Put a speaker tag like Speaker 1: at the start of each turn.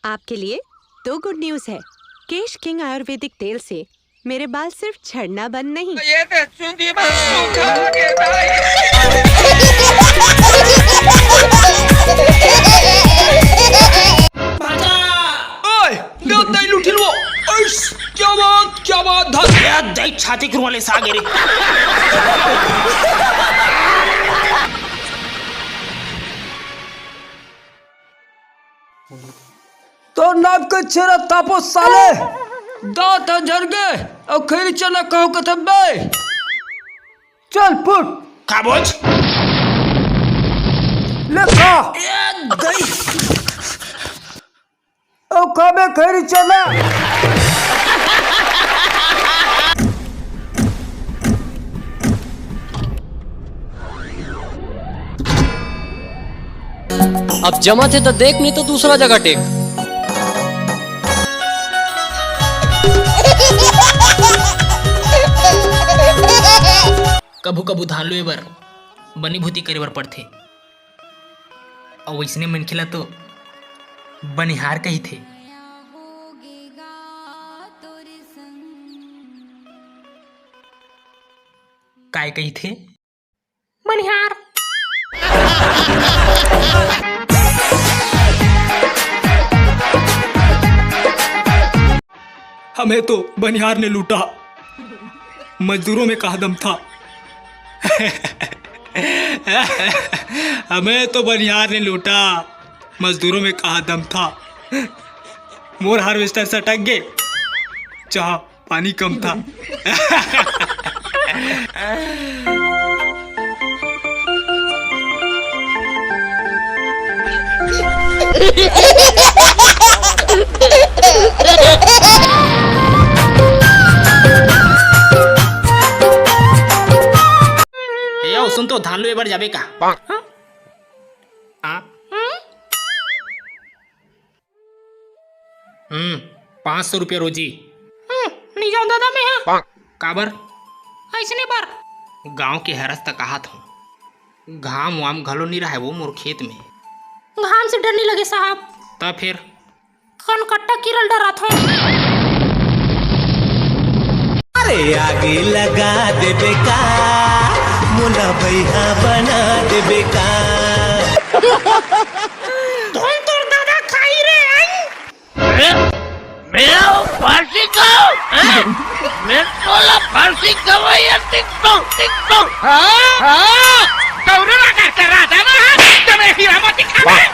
Speaker 1: आपके लिए 2 good news है। केश किंग आयुर्वेदिक तेल से मेरे बाल सिर्फ झड़ना बंद नहीं।
Speaker 2: क्या बात धर छाती वाले सागे रे।
Speaker 3: तो नाम के छेरा तापो साले दांत झड़ गए और खैर चला कहो कथम बे चल फुट
Speaker 2: खाबोज
Speaker 3: ले खा
Speaker 2: गई
Speaker 3: ओ खाबे खैर चला
Speaker 4: अब जमा थे तो देख, नहीं तो दूसरा जगह टेक।
Speaker 2: कभू कभू धान लो बर बनी भूती करे बर पड़थे और वैसने मन खिला तो बनिहार कही थे। काय कही थे बनिहार। हमें तो बनिहार ने लूटा, मजदूरों में कहा दम था। हमें तो बनिहार ने लूटा, मजदूरों में कहा दम था। मोर हार्वेस्टर सटक गए जहाँ पानी कम था। सुन तो धान लो बार जाबे का? 500 रुपया रोजी। नहीं जाऊं दादा मैं। हाँ काबर ऐसने बार गांव के हरस तक आहत हूँ। घाम वाम घलो नहीं रहा है वो मोर खेत में। घाम से डर नहीं लगे साहब? तब फिर कन कट्टा किरल डरा था।
Speaker 5: अरे आगे लगा देबे का मुला भैया बना देबे का।
Speaker 2: धोन तोर दादा खाई रे
Speaker 6: मेरा फांसी का मैं तोला फांसी गवाया टिकटॉक हाँ कौन ना कर रहा था ना तुम्हें हीरा मोती खावे